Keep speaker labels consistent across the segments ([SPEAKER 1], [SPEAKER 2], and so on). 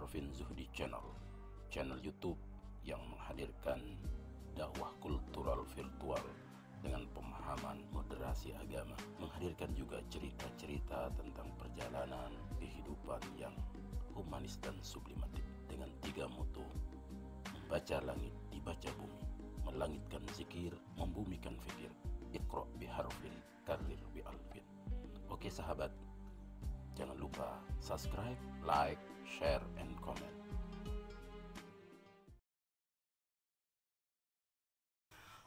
[SPEAKER 1] Arvin Zuhdi Channel, channel YouTube yang menghadirkan dakwah kultural virtual dengan pemahaman moderasi agama, menghadirkan juga cerita-cerita tentang perjalanan kehidupan yang humanis dan sublimatif dengan 3 mutu: membaca langit, dibaca bumi, melangitkan zikir, membumikan fikir. Iqra biharfin, karir bi alfin. Oke sahabat, jangan lupa subscribe, like, share, and comment.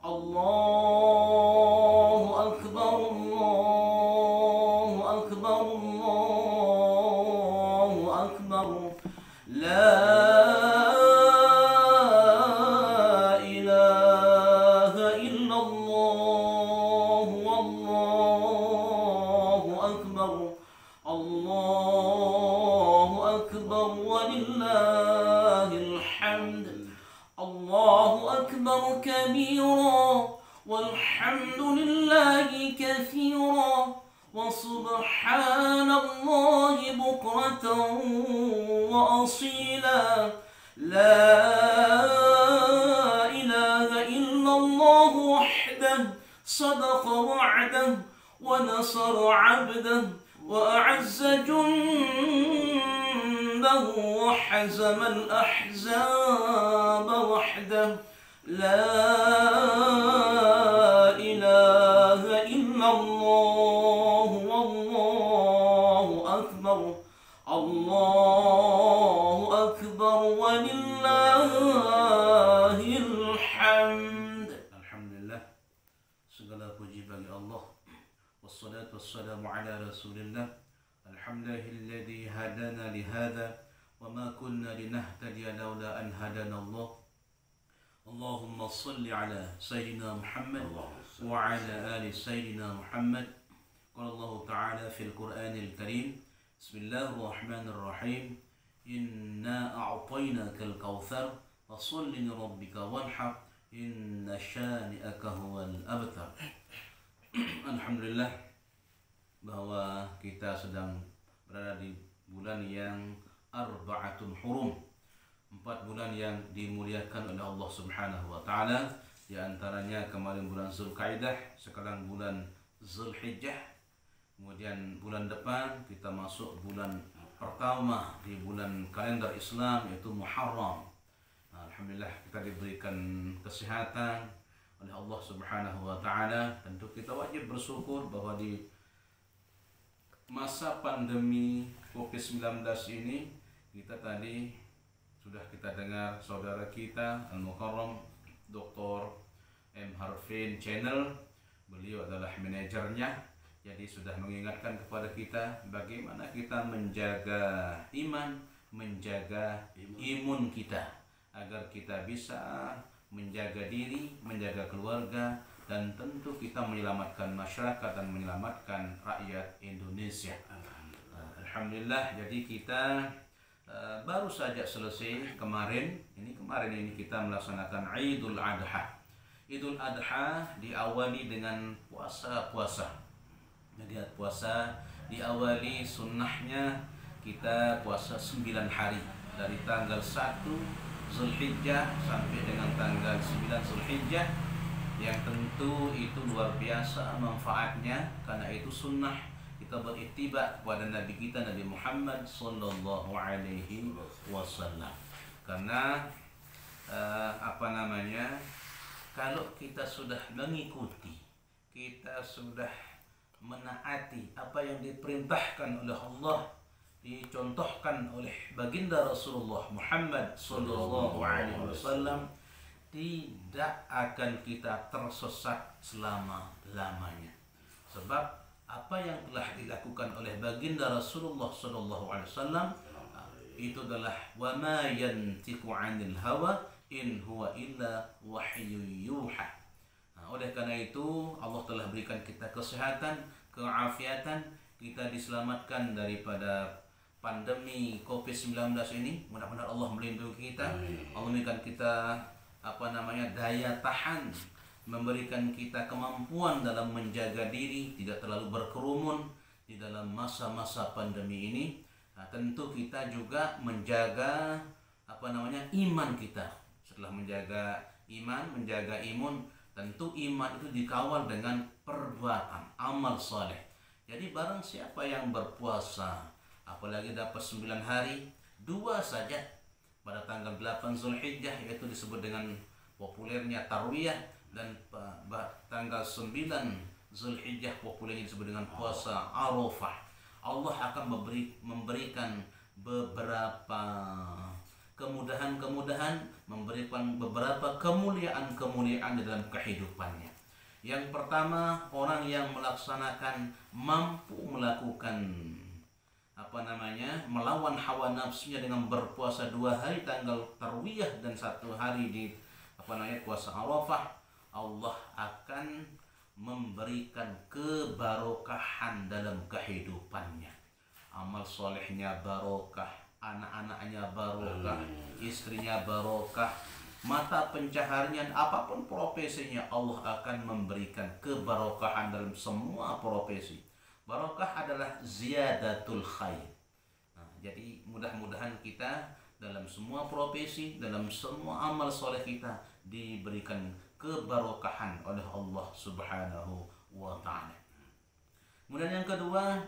[SPEAKER 2] Allahu Akbar, Allahu Akbar, Allahu Akbar. La ilaha illallah, Wallahu Akbar. Allahu Akbar walillahil hamd. Allahu Akbar kabira walhamdulillahi kathira wa subhanallahi bukratan wa asila. La ilaha illallah wahdah sadaqa wa'dah wa nasara 'abdah wa a'azza jundahu wa hazama al-ahzab wahdah. La ilaha illallah, wallahu akbar, Allahu akbar walillahil hamd. Alhamdulillah, segala puji bagi Allah. Wassalatu wassalamu ala Rasulillah. Alhamdulillahilladzi hadana lihada wa ma kunna linahtadiya laula an hadana Allah. Allahumma salli ala Sayyidina Muhammad wa ala ali Sayyidina Muhammad. Qala Allah Ta'ala fil Qur'anil Karim, Bismillahirrahmanirrahim, Inna a'tainakal kautsar fasalli li rabbika wanhar inna syani'aka huwal abtar. Alhamdulillah, bahwa kita sedang berada di bulan yang arba'atul hurum, 4 bulan yang dimuliakan oleh Allah Subhanahu wa taala. Di antaranya kemarin bulan Zulkaidah, sekarang bulan Zulhijjah. Kemudian bulan depan kita masuk bulan pertama di bulan kalender Islam, yaitu Muharram. Alhamdulillah, kita diberikan kesehatan oleh Allah Subhanahu wa taala. Tentu kita wajib bersyukur bahwa di masa pandemi Covid-19 ini kita tadi sudah kita dengar saudara kita Al-Mukarram Dr. M. Arvin Channel, beliau adalah manajernya, jadi sudah mengingatkan kepada kita bagaimana kita menjaga iman, menjaga imun kita, agar kita bisa menjaga diri, menjaga keluarga, dan tentu kita menyelamatkan masyarakat dan menyelamatkan rakyat Indonesia. Alhamdulillah, jadi kita baru saja selesai kemarin ini kita melaksanakan Idul Adha. Idul Adha diawali dengan puasa. Jadi puasa diawali, sunnahnya kita puasa 9 hari dari tanggal 1 Zulhijjah sampai dengan tanggal 9 Zulhijjah, yang tentu itu luar biasa manfaatnya, karena itu sunnah kita berittiba kepada Nabi kita, Nabi Muhammad sallallahu alaihi wasallam. Karena kalau kita sudah mengikuti, kita sudah menaati apa yang diperintahkan oleh Allah, dicontohkan oleh baginda Rasulullah Muhammad sallallahu alaihi wasallam, tidak akan kita tersesat selama-lamanya. Sebab apa yang telah dilakukan oleh baginda Rasulullah sallallahu alaihi wasallam itu adalah wa ma yantiqu 'anil hawa in huwa illa wahyu yuha. Oleh karena itu Allah telah berikan kita kesehatan, keafiatan, kita diselamatkan daripada pandemi Covid-19 ini. Mudah-mudahan Allah melindungi kita, Allah memberikan kita daya tahan, memberikan kita kemampuan dalam menjaga diri, tidak terlalu berkerumun di dalam masa-masa pandemi ini. Nah, tentu kita juga menjaga iman kita. Setelah menjaga iman, menjaga imun, tentu iman itu dikawal dengan perbuatan amal soleh. Jadi barang siapa yang berpuasa, apalagi dapat 9 hari, 2 saja pada tanggal 8 Zulhijjah, yaitu disebut dengan populernya Tarwiyah, dan tanggal 9 Zulhijjah populernya disebut dengan puasa Arafah. Allah akan memberikan beberapa kemudahan-kemudahan, memberikan beberapa kemuliaan-kemuliaan di dalam kehidupannya. Yang pertama, orang yang mampu melakukan melawan hawa nafsunya dengan berpuasa 2 hari tanggal Tarwiyah dan 1 hari di puasa Arafah, Allah akan memberikan kebarokahan dalam kehidupannya. Amal solehnya barokah, anak-anaknya barokah, istrinya barokah, mata pencaharian apapun profesinya, Allah akan memberikan kebarokahan dalam semua profesi. Barokah adalah ziyadatul khair. Nah, jadi mudah-mudahan kita dalam semua profesi, dalam semua amal soleh kita diberikan kebarokahan oleh Allah Subhanahu wa ta'ala. Kemudian yang kedua,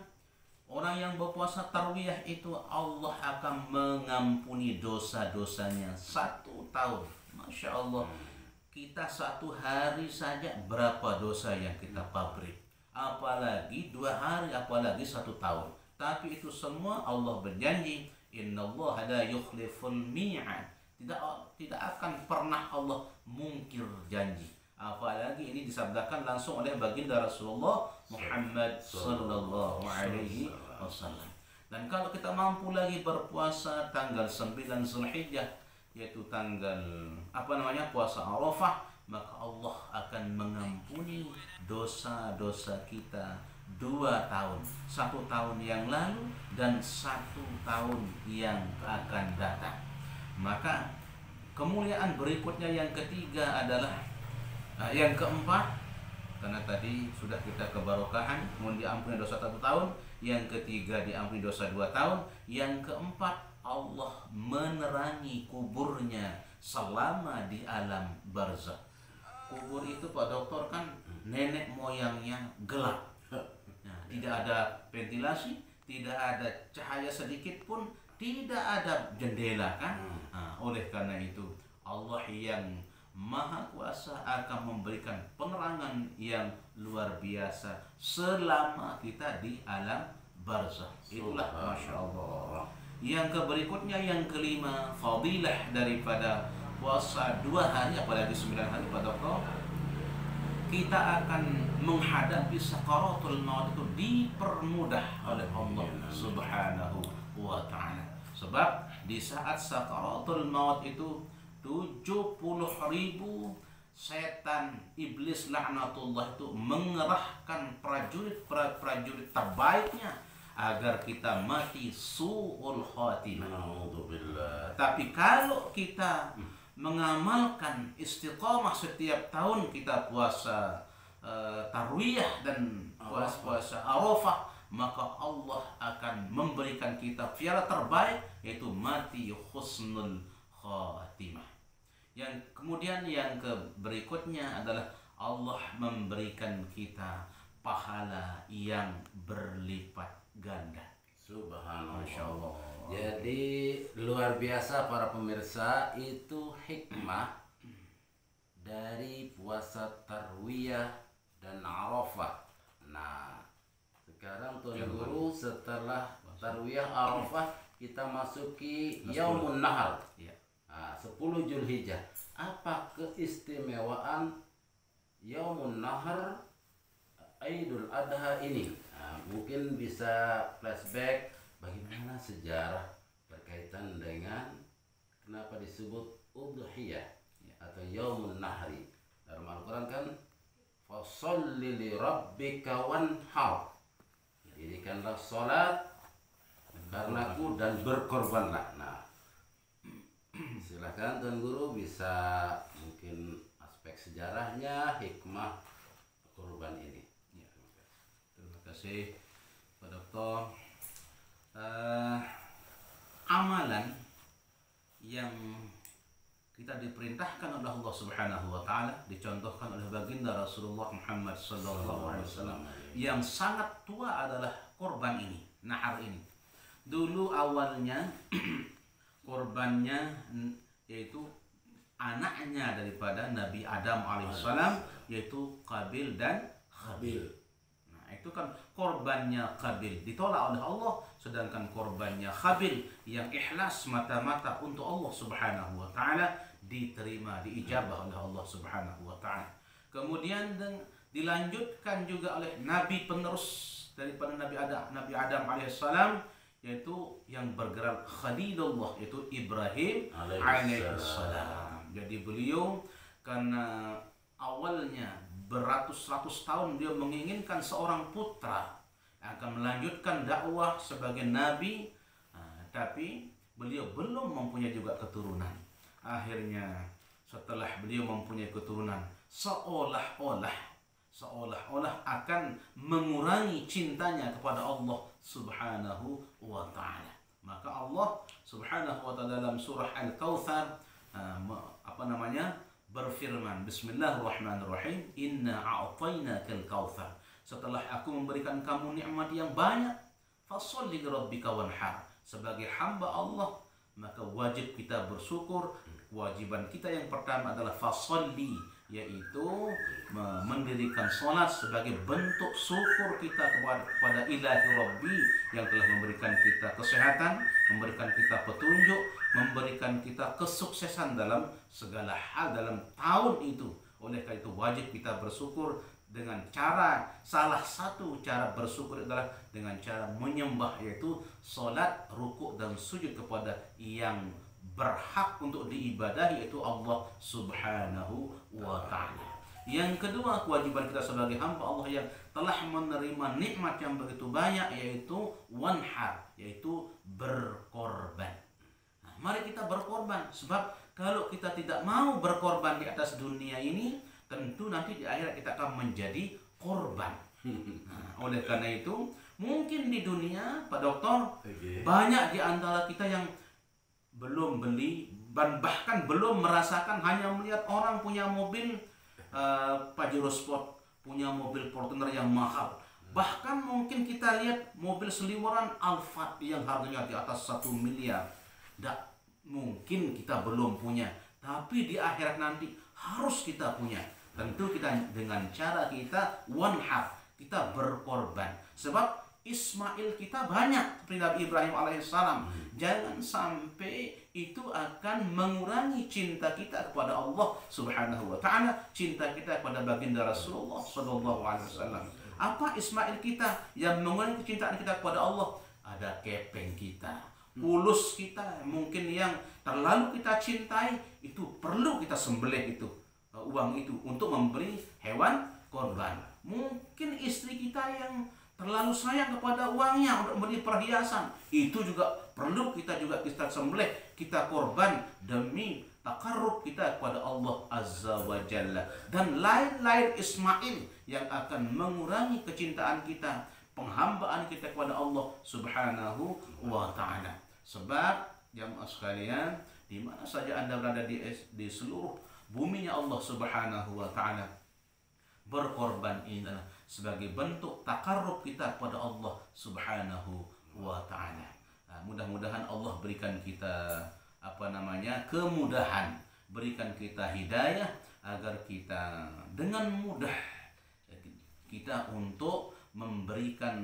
[SPEAKER 2] orang yang berpuasa Tarwiyah itu Allah akan mengampuni dosa-dosanya 1 tahun. Masya Allah, kita 1 hari saja berapa dosa yang kita pabrik, apalagi 2 hari, apalagi 1 tahun. Tapi itu semua Allah berjanji, innallaha la yukhliful mi'ad. Tidak akan pernah Allah mungkir janji. Apalagi ini disabdakan langsung oleh baginda Rasulullah Muhammad sallallahu alaihi wasallam. Dan kalau kita mampu lagi berpuasa tanggal 9 Zulhijjah, yaitu tanggal puasa Arafah, maka Allah akan mengampuni dosa-dosa kita 2 tahun, 1 tahun yang lalu dan 1 tahun yang akan datang. Maka kemuliaan berikutnya yang ketiga adalah yang keempat, karena tadi sudah kita kebarokahan, kemudian diampuni dosa 1 tahun, yang ketiga diampuni dosa 2 tahun, yang keempat Allah menerangi kuburnya selama di alam barzakh. Kubur itu Pak Dokter kan nenek moyangnya gelap. Nah, tidak ada ventilasi, tidak ada cahaya sedikit pun, tidak ada jendela kan. Nah, oleh karena itu Allah yang Maha Kuasa akan memberikan penerangan yang luar biasa selama kita di alam barzakh. Itulah Masya Allah. Yang berikutnya, yang kelima, fadilah daripada puasa 2 hari apalagi 9 hari Pak Dokter, kita akan menghadapi sakaratul maut itu dipermudah oleh Allah Subhanahu wa ta'ala. Sebab di saat sakaratul maut itu 70.000 setan iblis laknatullah itu mengerahkan prajurit terbaiknya agar kita mati su'ul khatimah. Tapi kalau kita mengamalkan istiqamah setiap tahun, kita puasa Tarwiyah dan puasa Arafah, maka Allah akan memberikan kita piala terbaik, yaitu mati husnul khatimah. Yang kemudian yang berikutnya adalah Allah memberikan kita pahala yang berlipat ganda.
[SPEAKER 1] Subhanallah.
[SPEAKER 2] Masya Allah.
[SPEAKER 1] Jadi luar biasa para pemirsa, itu hikmah dari puasa Tarwiyah dan Arafah. Nah, sekarang Tuan Guru, setelah Tarwiyah Arafah kita masuki Yaumun Nahar. Nah, 10 Zulhijjah. Apa keistimewaan Yaumun Nahar Idul Adha ini? Nah, mungkin bisa flashback bagaimana sejarah berkaitan dengan kenapa disebut Udhiyah atau Yaumun Nahri. Dalam Al-Quran kan fasholli li rabbika wanhar, dirikanlah sholat karenaku dan berkorbanlah. Nah, silakan Tuan Guru bisa mungkin aspek sejarahnya, hikmah kurban ini.
[SPEAKER 2] Terima kasih Pak Dokter. amalan yang kita diperintahkan oleh Allah Subhanahu wa taala, dicontohkan oleh baginda Rasulullah Muhammad sallallahu alaihi wasallam, yang sangat tua adalah korban ini, nahar ini. Dulu awalnya korbannya yaitu anaknya daripada Nabi Adam alaihissalam, yaitu Qabil dan Habil. Nah, itu kan korbannya Qabil ditolak oleh Allah, sedangkan korbannya Habil yang ikhlas mata-mata untuk Allah Subhanahu wa taala diterima, diijabah oleh Allah Subhanahu wa taala. Kemudian dilanjutkan juga oleh nabi penerus daripada Nabi Adam alaihissalam, yaitu yang bergerak Khalilullah, yaitu Ibrahim alaihissalam. Jadi beliau karena awalnya beratus-ratus tahun dia menginginkan seorang putra yang akan melanjutkan dakwah sebagai nabi, tapi beliau belum mempunyai juga keturunan. Akhirnya setelah beliau mempunyai keturunan, seolah-olah akan mengurangi cintanya kepada Allah Subhanahu wa taala. Maka Allah Subhanahu wa taala dalam surah Al-Kautsar berfirman, Bismillahirrahmanirrahim, Inna a'tainakal kautsar. Setelah aku memberikan kamu nikmat yang banyak, fasholli lirabbika wanhar. Sebagai hamba Allah, maka wajib kita bersyukur. Kewajiban kita yang pertama adalah fasholli, yaitu mendirikan sholat sebagai bentuk syukur kita kepada Ilahi Rabbi yang telah memberikan kita kesehatan, memberikan kita petunjuk, memberikan kita kesuksesan dalam segala hal dalam tahun itu. Oleh karena itu wajib kita bersyukur dengan cara, salah satu cara bersyukur adalah dengan cara menyembah, yaitu sholat, rukuk dan sujud kepada yang berhak untuk diibadahi, yaitu Allah Subhanahu wa ta'ala. Yang kedua, kewajiban kita sebagai hamba Allah yang telah menerima nikmat yang begitu banyak, yaitu wanhar, yaitu berkorban. Nah, mari kita berkorban, sebab kalau kita tidak mau berkorban di atas dunia ini, tentu nanti di akhirat kita akan menjadi korban. Nah, oleh karena itu mungkin di dunia, Pak Dokter, banyak di antara kita yang belum beli dan bahkan belum merasakan, hanya melihat orang punya mobil Pajero Sport, punya mobil Fortuner yang mahal. Bahkan mungkin kita lihat mobil seliweran Alphard yang harganya di atas 1 miliar. Mungkin kita belum punya, tapi di akhirat nanti harus kita punya. Tentu kita dengan cara kita wanhar, kita berkorban. Sebab Ismail kita banyak seperti Nabi Ibrahim alaihissalam. Jangan sampai itu akan mengurangi cinta kita kepada Allah Subhanahu wa taala, cinta kita kepada baginda Rasulullah sallallahu alaihi wasallam. Apa Ismail kita yang mengurangi kecintaan kita kepada Allah? Ada kepeng kita, ulus kita, mungkin yang terlalu kita cintai, itu perlu kita sembelih itu uang itu untuk memberi hewan korban. Mungkin istri kita yang terlalu sayang kepada uangnya untuk membeli perhiasan, itu juga perlu kita sembelih, kita korban demi takarrub kita kepada Allah Azza wa Jalla. Dan lain-lain Ismail yang akan mengurangi kecintaan kita, penghambaan kita kepada Allah Subhanahu wa ta'ala. Sebab jamaah sekalian, di mana saja Anda berada di seluruh buminya Allah Subhanahu wa ta'ala, berkorban ini adalah sebagai bentuk takarrub kita kepada Allah Subhanahu wa ta'ala. Mudah-mudahan Allah berikan kita kemudahan, berikan kita hidayah agar kita dengan mudah kita untuk memberikan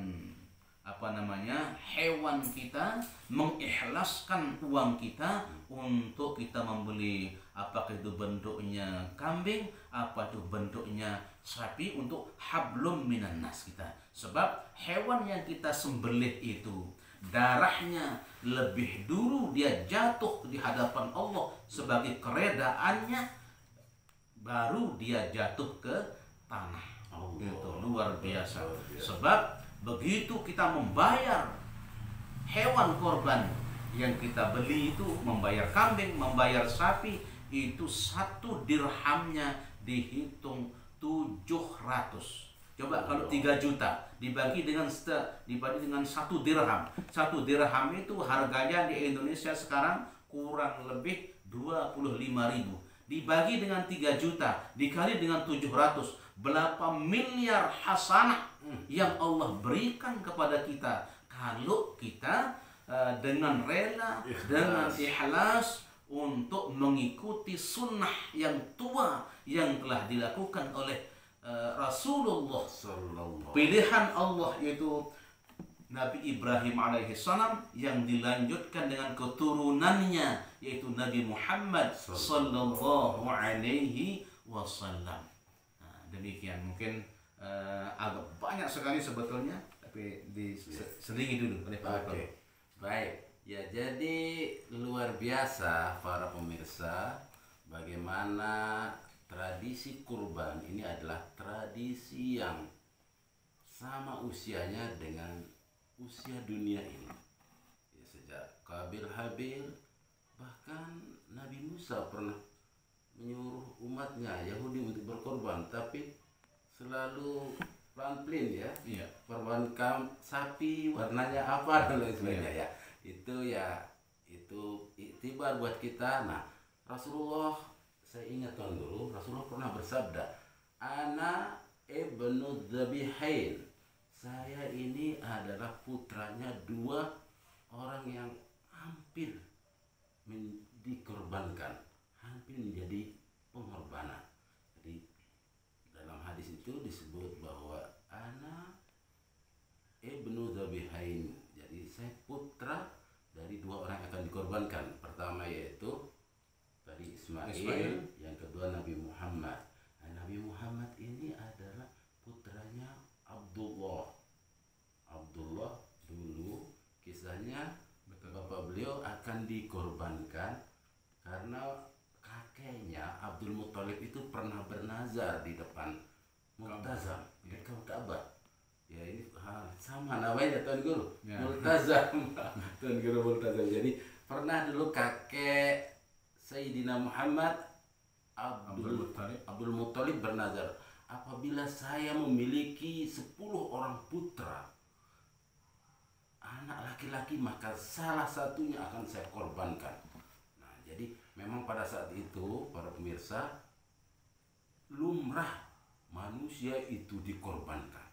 [SPEAKER 2] hewan kita, mengikhlaskan uang kita untuk kita membeli, apakah itu bentuknya kambing, apa itu bentuknya sapi, untuk hablum minan nas kita. Sebab hewan yang kita sembelih itu darahnya lebih dulu dia jatuh di hadapan Allah sebagai keredaannya, baru dia jatuh ke tanah. Itu luar biasa. Sebab begitu kita membayar hewan korban yang kita beli itu, membayar kambing, membayar sapi, itu 1 dirhamnya dihitung 700. Coba kalau 3 juta dibagi dengan 1 dirham. 1 dirham itu harganya di Indonesia sekarang kurang lebih 25.000. Dibagi dengan 3 juta dikali dengan 700, berapa miliar hasanah yang Allah berikan kepada kita kalau kita dengan rela, dengan ikhlas untuk mengikuti sunnah yang tua yang telah dilakukan oleh Rasulullah
[SPEAKER 1] Sallallahu.
[SPEAKER 2] pilihan Allah, yaitu Nabi Ibrahim alaihissalam, yang dilanjutkan dengan keturunannya yaitu Nabi Muhammad sallallahu alaihi wasallam. Nah, demikian mungkin agak banyak sekali sebetulnya, tapi diselingi dulu oleh Pak Dr.
[SPEAKER 1] Oke, baik. Ya, jadi luar biasa para pemirsa, bagaimana tradisi kurban ini adalah tradisi yang sama usianya dengan usia dunia ini. Ya, sejak Kabil Habil, bahkan Nabi Musa pernah menyuruh umatnya Yahudi untuk berkorban, tapi selalu pelan-pelan ya.
[SPEAKER 2] Iya.
[SPEAKER 1] Korbankan sapi warnanya apa dan lain sebagainya ya. Itu iktibar buat kita. Nah, Rasulullah, saya ingat tuan guru, Rasulullah pernah bersabda, "Ana ibnu Dhabihain." Saya ini adalah putranya 2 orang yang hampir dikorbankan, hampir menjadi pengorbanan. Jadi dalam hadis itu disebut bahwa ana ibnu Dhabihain. Jadi saya putra dari 2 orang yang akan dikorbankan. Pertama yaitu tadi Ismail, yang kedua Nabi Muhammad. Nah, Nabi Muhammad ini adalah putranya Abdullah. Abdullah dulu kisahnya bapak beliau akan dikorbankan karena kakeknya Abdul Muthalib itu pernah bernazar di depan Multazam, di Ka'bah. Ya, ini sama namanya Tuan Guru, ya. Multazam. Tuan Guru Multazam. Jadi pernah dulu kakek Sayyidina Muhammad Abdul Muthalib bernazar, apabila saya memiliki 10 orang putra anak laki-laki, maka salah satunya akan saya korbankan. Nah, jadi memang pada saat itu para pemirsa, lumrah manusia itu dikorbankan.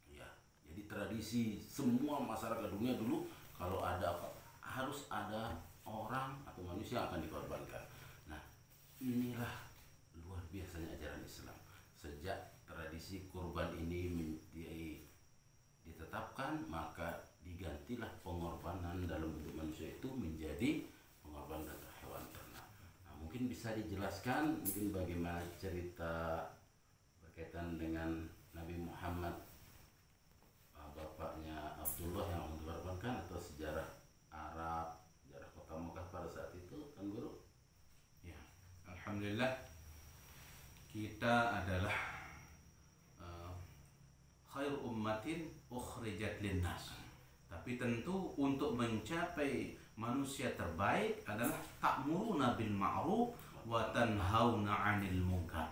[SPEAKER 1] Ya, jadi tradisi semua masyarakat dunia dulu, kalau ada apa, harus ada orang atau manusia yang akan dikorbankan. Nah, inilah luar biasanya ajaran Islam. Sejak tradisi kurban ini ditetapkan, maka digantilah pengorbanan dalam bentuk manusia itu menjadi pengorbanan terhadap hewan ternak. Nah, mungkin bisa dijelaskan mungkin bagaimana cerita berkaitan dengan Nabi Muhammad, bapaknya Abdullah yang dikorbankan, atau sejarah Arab, sejarah kota Mekah pada saat itu, Tuan Guru?
[SPEAKER 2] Ya, alhamdulillah kita adalah khair ummatin ukhrijat linnas. Tapi tentu untuk mencapai manusia terbaik adalah ta'muruna bil ma'ruf wa tanhauna 'anil munkar.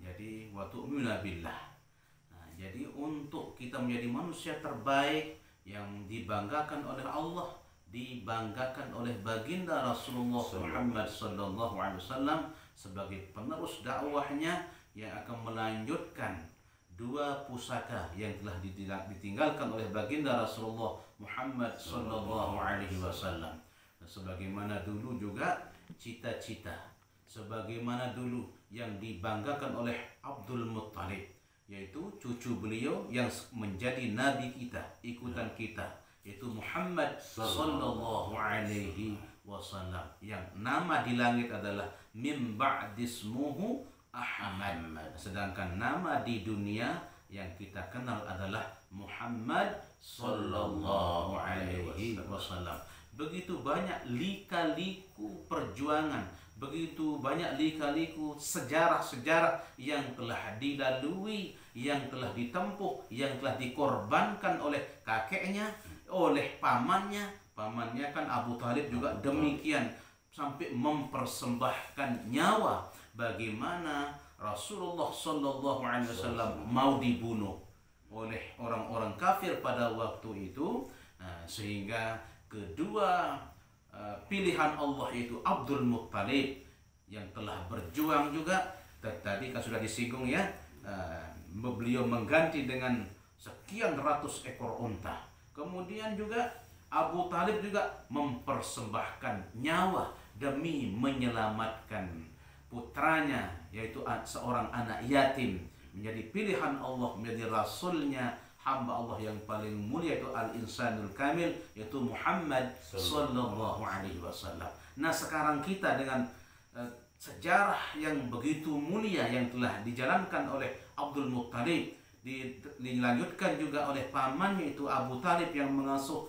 [SPEAKER 2] Jadi wa tu'minuna billah. Jadi untuk kita menjadi manusia terbaik yang dibanggakan oleh Allah, dibanggakan oleh baginda Rasulullah Muhammad sallallahu alaihi wasallam sebagai penerus dakwahnya yang akan melanjutkan 2 pusaka yang telah ditinggalkan oleh baginda Rasulullah Muhammad sallallahu alaihi wasallam. Sebagaimana dulu juga cita-cita, sebagaimana dulu yang dibanggakan oleh Abdul Muthalib, yaitu cucu beliau yang menjadi nabi kita, ikutan kita, yaitu Muhammad sallallahu alaihi wasallam, yang nama di langit adalah min ba'dismuhu Ahmad, sedangkan nama di dunia yang kita kenal adalah Muhammad sallallahu alaihi wasallam. Begitu banyak lika-liku perjuangan, begitu banyak lika-liku sejarah-sejarah yang telah dilalui, yang telah ditempuh, yang telah dikorbankan oleh kakeknya, oleh pamannya. Pamannya kan Abu Thalib juga demikian, sampai mempersembahkan nyawa. Bagaimana Rasulullah Shallallahu Alaihi Wasallam mau dibunuh oleh orang-orang kafir pada waktu itu, sehingga kedua pilihan Allah itu Abdul Muttalib yang telah berjuang juga. Tadi kan sudah disinggung ya, beliau mengganti dengan sekian ratus ekor unta. Kemudian juga Abu Talib juga mempersembahkan nyawa demi menyelamatkan putranya, yaitu seorang anak yatim, menjadi pilihan Allah, menjadi rasulnya, hamba Allah yang paling mulia, yaitu al-insanul kamil, yaitu Muhammad sallallahu alaihi wasallam. Nah, sekarang kita dengan sejarah yang begitu mulia yang telah dijalankan oleh Abdul Muttalib, dilanjutkan juga oleh pamannya itu Abu Talib yang mengasuh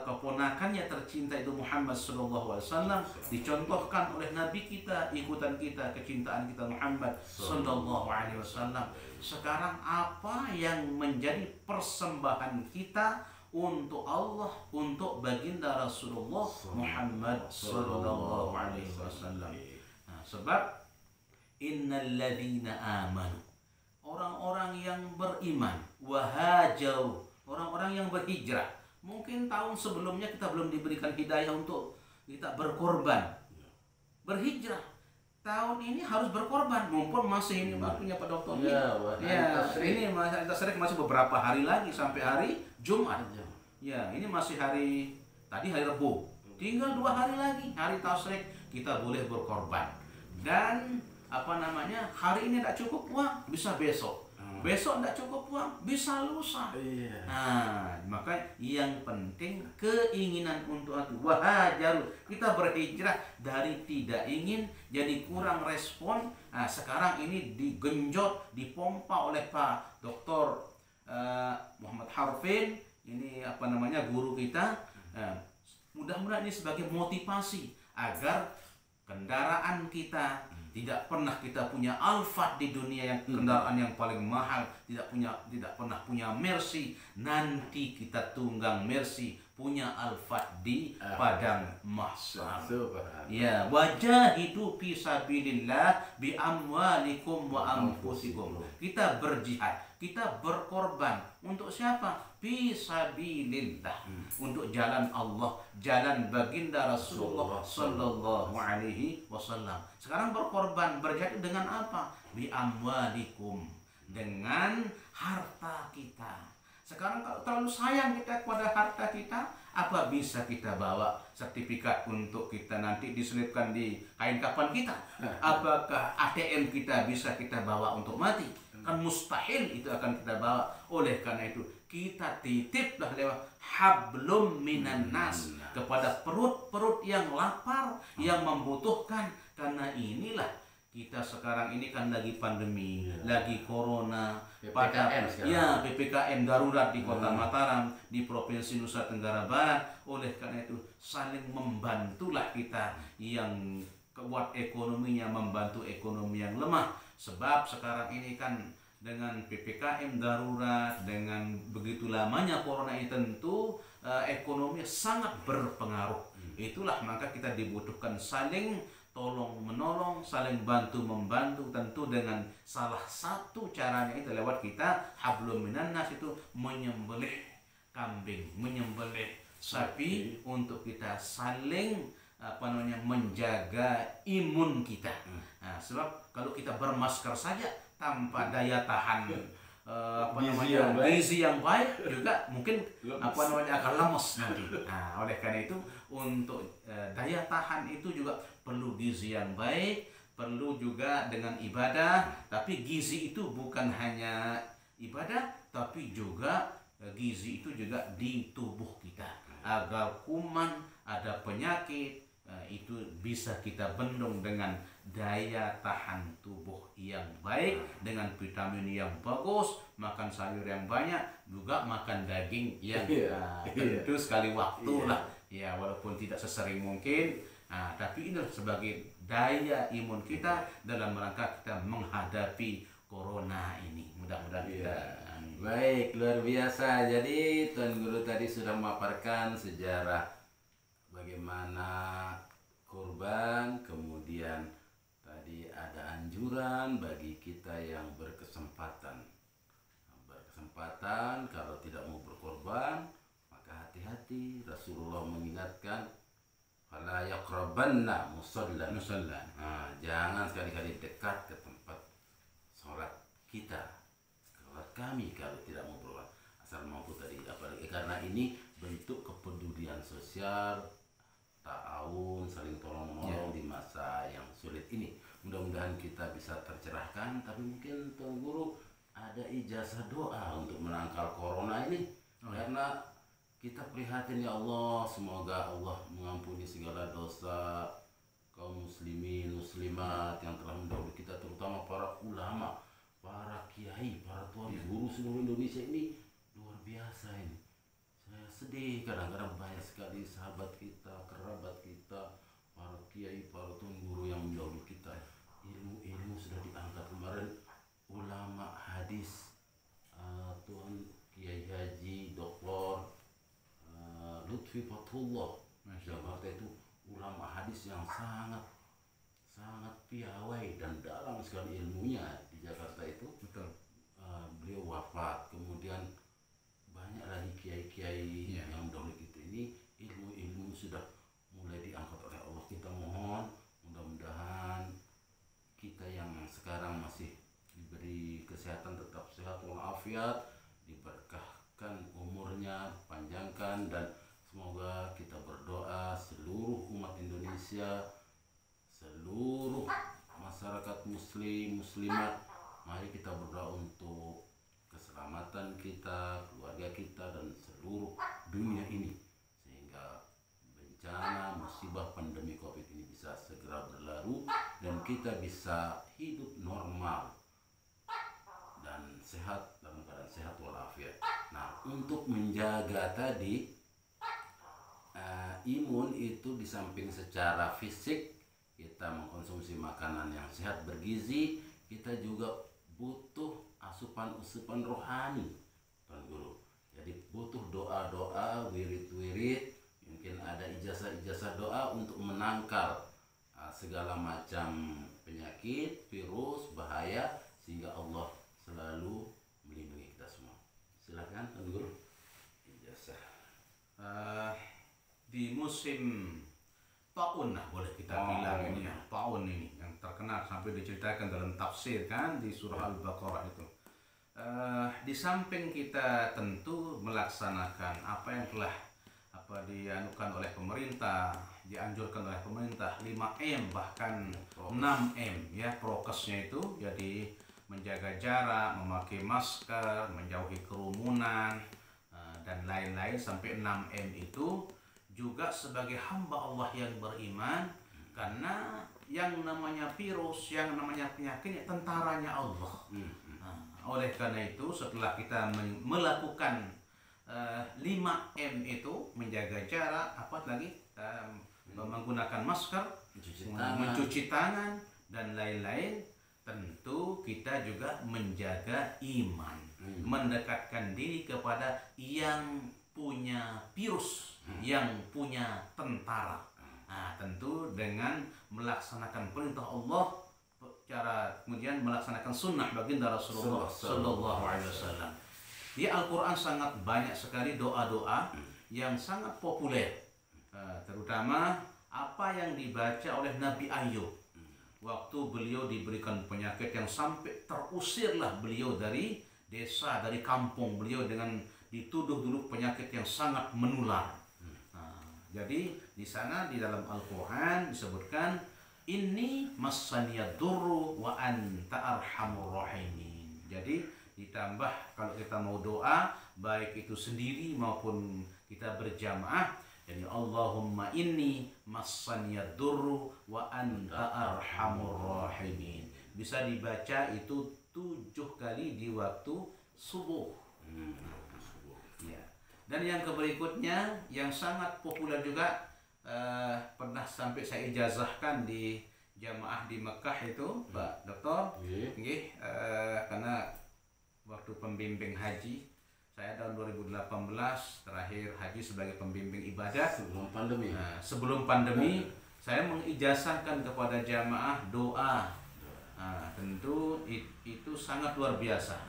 [SPEAKER 2] keponakannya tercinta itu Muhammad sallallahu alaihi wasallam, dicontohkan oleh nabi kita, ikutan kita, kecintaan kita Muhammad sallallahu alaihi wasallam. Sekarang apa yang menjadi persembahan kita untuk Allah, untuk baginda Rasulullah Muhammad sallallahu alaihi wasallam? Nah, sebab innalladzina amanu, orang-orang yang beriman, wahajau, orang-orang yang berhijrah. Mungkin tahun sebelumnya kita belum diberikan hidayah untuk kita berkorban, berhijrah. Tahun ini harus berkorban, mumpun masih ini waktunya Pak Dokter. Ini masih beberapa hari lagi sampai hari Jumat. Ya, ini masih hari Rabu. Tinggal 2 hari lagi, hari Tasyrik kita boleh berkorban. Dan hari ini tidak cukup uang, bisa besok. Besok tidak cukup uang, bisa lusa. Nah, maka yang penting keinginan untuk itu. Wahajaru, kita berhijrah dari tidak ingin jadi kurang respon. Nah, sekarang ini digenjot, dipompa oleh Pak Dr. Muhammad Harfin, ini guru kita. Mudah-mudahan ini sebagai motivasi agar kendaraan kita tidak pernah kita punya Alphard di dunia, yang kendaraan yang paling mahal, tidak pernah punya Mercy. Nanti kita tunggang Mercy, punya Alphard di padang mahsyar. Ya, wajahidu fi sabilillah bi amwalikum wa anfusikum. Kita berjihad, kita berkorban untuk siapa? Fi sabilillah, untuk jalan Allah, jalan baginda Rasulullah sallallahu alaihi wasallam. Sekarang berkorban, berjihad dengan apa? Bi amwalikum, dengan harta kita. Sekarang kalau terlalu sayang kita kepada harta kita, apa bisa kita bawa sertifikat untuk kita nanti diselipkan di kain kafan kita? Apakah ATM kita bisa kita bawa untuk mati? Kan mustahil itu akan kita bawa. Oleh karena itu kita titiplah lewat hablum minan nas kepada perut-perut yang lapar, yang membutuhkan. Karena inilah kita sekarang ini kan lagi pandemi, lagi corona, PPKM darurat di Kota Mataram, di Provinsi Nusa Tenggara Barat. Oleh karena itu saling membantulah kita yang kuat ekonominya, membantu ekonomi yang lemah. Sebab sekarang ini kan dengan PPKM darurat, dengan begitu lamanya corona ini tentu ekonomi sangat berpengaruh. Itulah maka kita dibutuhkan saling tolong menolong, saling bantu membantu, tentu dengan salah satu caranya itu lewat kita hablum minan nas, itu menyembelih kambing, menyembelih sapi untuk kita saling menjaga imun kita. Nah, sebab kalau kita bermasker saja tanpa daya tahan gizi yang baik juga mungkin akan lemes nanti. Nah, oleh karena itu untuk daya tahan itu juga perlu gizi yang baik, perlu juga dengan ibadah. Tapi gizi itu bukan hanya ibadah, tapi juga gizi itu juga di tubuh kita, agar kuman, ada penyakit, itu bisa kita bendung dengan daya tahan tubuh yang baik, dengan vitamin yang bagus, makan sayur yang banyak, juga makan daging yang tentu sekali waktu lah, ya walaupun tidak sesering mungkin. Tapi ini sebagai daya imun kita dalam rangka kita menghadapi corona ini. Mudah-mudahan kita
[SPEAKER 3] baik, luar biasa. Jadi Tuan Guru tadi sudah memaparkan sejarah bagaimana kurban, kemudian tadi ada anjuran anjuran bagi kita yang berkesempatan. Kalau tidak mau berkorban, maka hati-hati. Rasulullah mengingatkan, fala yaqrabanna musalla. Nah, jangan sekali-kali dekat ke tempat sholat kita, sholat kami kalau tidak mau berkorban. Asal mampu tadi, apalagi karena ini bentuk kepedulian sosial, ta'awun, saling tolong-menolong di masa yang sulit ini. Mudah-mudahan kita bisa tercerahkan. Tapi mungkin Tuan Guru ada ijazah doa untuk menangkal corona ini. Karena kita prihatin, ya Allah, semoga Allah mengampuni segala dosa kaum muslimin muslimat yang telah mendahului kita, terutama para ulama, para kiai, para tuan guru seluruh Indonesia. Ini luar biasa ini. Saya sedih kadang-kadang, banyak sekali sahabat kita, kerabat kita, para kiai, para tuan guru yang mendahului kita. Ilmu sudah diangkat kemarin, ulama hadis, Tuan Kiai Haji Dr. Lutfi Fathullah Jakarta, itu ulama hadis yang sangat piawai dan dalam sekali ilmunya di Jakarta itu.
[SPEAKER 2] Betul.
[SPEAKER 3] Beliau wafat. Kemudian banyak lagi kiai-kiai yang mendahului kita. Ini ilmu sudah mulai diangkat oleh Allah. Kita mohon mudah-mudahan kita yang sekarang masih diberi kesehatan tetap sehat walafiat, diberkahkan umurnya, panjangkan, dan semoga kita berdoa seluruh umat Indonesia, seluruh masyarakat muslim muslimat, mari kita berdoa untuk keselamatan kita, keluarga kita, dan seluruh dunia ini, sehingga bencana musibah pandemi Covid ini bisa segera berlalu dan kita bisa hidup normal dan sehat, dalam keadaan sehat walafiat. Nah, untuk menjaga tadi imun itu, di samping secara fisik kita mengkonsumsi makanan yang sehat bergizi, kita juga butuh asupan rohani, Tuan Guru. Jadi butuh doa-doa, wirid-wirid, mungkin ada ijazah-ijazah doa untuk menangkal segala macam penyakit, virus, bahaya, sehingga Allah selalu melindungi kita semua. Silakan Tuan Guru. Ijazah.
[SPEAKER 2] Di musim taun lah boleh kita bilang ini ya, taun ini yang terkenal sampai diceritakan dalam tafsir kan di surah Al-Baqarah itu. Di samping kita tentu melaksanakan apa yang telah dianukan oleh pemerintah, dianjurkan oleh pemerintah, 5M bahkan 6M ya, prokesnya itu, jadi menjaga jarak, memakai masker, menjauhi kerumunan, dan lain-lain sampai 6M itu juga sebagai hamba Allah yang beriman, karena yang namanya virus, yang namanya penyakit, tentaranya Allah. Oleh karena itu setelah kita melakukan 5M itu, menjaga jarak, apa lagi, menggunakan masker, mencuci tangan, dan lain-lain, tentu kita juga menjaga iman, mendekatkan diri kepada yang punya virus, yang punya tentara. Nah, tentu dengan melaksanakan perintah Allah, cara kemudian melaksanakan sunnah baginda Rasulullah Sallallahu Alaihi Wasallam. Di Al-Quran sangat banyak sekali doa-doa yang sangat populer, terutama apa yang dibaca oleh Nabi Ayub waktu beliau diberikan penyakit yang sampai terusirlah beliau dari desa, dari kampung beliau, dengan dituduh dulu penyakit yang sangat menular. Jadi di sana di dalam Al-Quran disebutkan, ini masaniyadurru wa anta arhamur rahimin. Jadi ditambah kalau kita mau doa, baik itu sendiri maupun kita berjamaah, jadi Allahumma inni masaniyadurru wa anta arhamur rahimin. Bisa dibaca itu 7 kali di waktu subuh. Ya. Dan yang berikutnya yang sangat populer juga, pernah sampai saya ijazahkan di jamaah di Mekah itu, Pak Dokter, karena waktu pembimbing haji saya tahun 2018 terakhir haji sebagai pembimbing ibadah
[SPEAKER 3] sebelum pandemi.
[SPEAKER 2] Sebelum pandemi saya mengijazahkan kepada jamaah doa Tentu itu sangat luar biasa.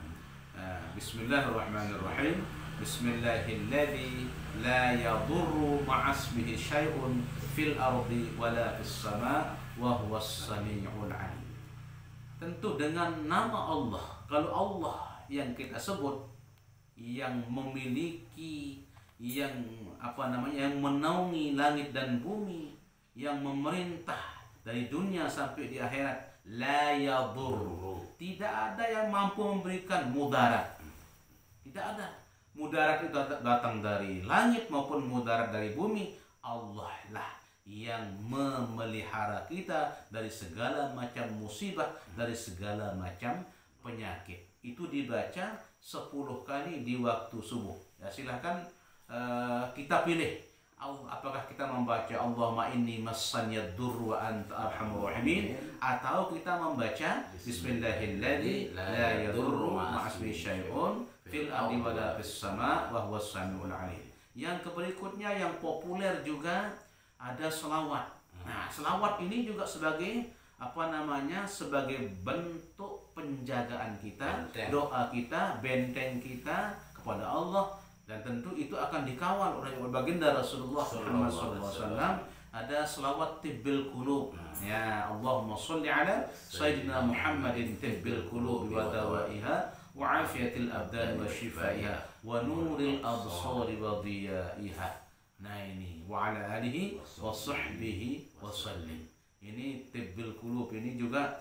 [SPEAKER 2] Bismillahirrahmanirrahim. Bismillahilladzi la yadurru ma'asmihi syai'un fil ardi wala fis sama' wa huwas sami'ul 'alim. Tentu dengan nama Allah. Kalau Allah yang kita sebut, yang memiliki, yang yang menaungi langit dan bumi, yang memerintah dari dunia sampai di akhirat, la yadurru, tidak ada yang mampu memberikan mudarat. Tidak ada. Mudarat itu datang dari langit maupun mudarat dari bumi. Allah lah yang memelihara kita dari segala macam musibah, dari segala macam penyakit. Itu dibaca 10 kali di waktu subuh. Ya, silahkan kita pilih. Apakah kita membaca Allahumma inni massanyad durru wa anta arhamur rahimin, atau kita membaca Bismillahilladzi la yadurru ma'asmihi syai'un fil ardi wala fis sama' wa huwas samiul 'alim. Yang berikutnya yang populer juga ada selawat. Nah, selawat ini juga sebagai sebagai bentuk penjagaan kita, doa kita, benteng kita kepada Allah. Dan tentu itu akan dikawal oleh baginda Rasulullah Muhammad SAW. Ada selawat tibbil qulub. Ya, Allahumma sholli ala sayyidina Muhammadin tibbil qulub wa dawaiha wa afiyatil abdan wa shifaiha wa nuril absari wa dhiyaiha. Nah ini wa ala alihi wa sahbihi wa sallim. Ini tibbil qulub ini juga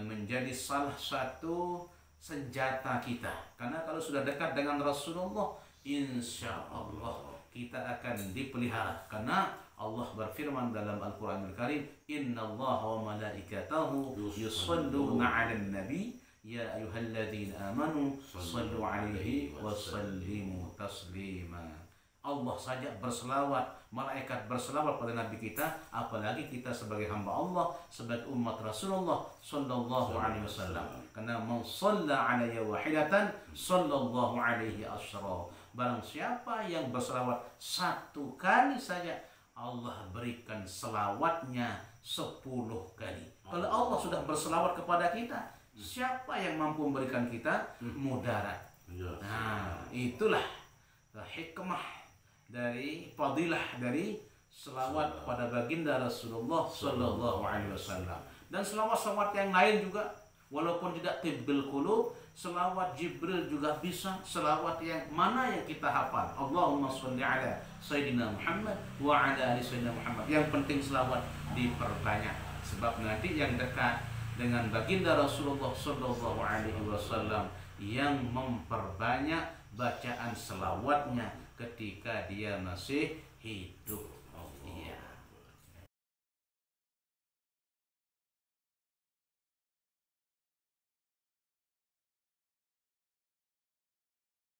[SPEAKER 2] menjadi salah satu senjata kita. Karena kalau sudah dekat dengan Rasulullah, insya Allah kita akan dipelihara. Karena Allah berfirman dalam Al-Quranul Karim, Inna Allah wa malaikatahu yusalluna 'alan nabi ya ayyuhalladzina amanu sallu 'alaihi wa sallimu taslima. Allah saja berselawat, malaikat berselawat pada Nabi kita, apalagi kita sebagai hamba Allah, sebagai umat Rasulullah sallallahu alaihi wasallam. Karena man shalla 'alayya wahidatan sallallahu alaihi asyra. Barang siapa yang berselawat 1 kali saja, Allah berikan selawatnya 10 kali. Kalau Allah sudah berselawat kepada kita, siapa yang mampu memberikan kita mudarat? Nah, itulah hikmah dari fadilah dari selawat pada baginda Rasulullah sallallahu alaihi wasallam. Dan selawat-selawat yang lain juga, walaupun tidak tibbil qulub, selawat Jibril juga bisa. Selawat yang mana yang kita hafal, Allahumma sholli ala sayyidina Muhammad wa ala ali sayyidina Muhammad. Yang penting selawat diperbanyak, sebab nanti yang dekat dengan baginda Rasulullah sallallahu alaihi wasallam yang memperbanyak bacaan selawatnya ketika dia masih hidup.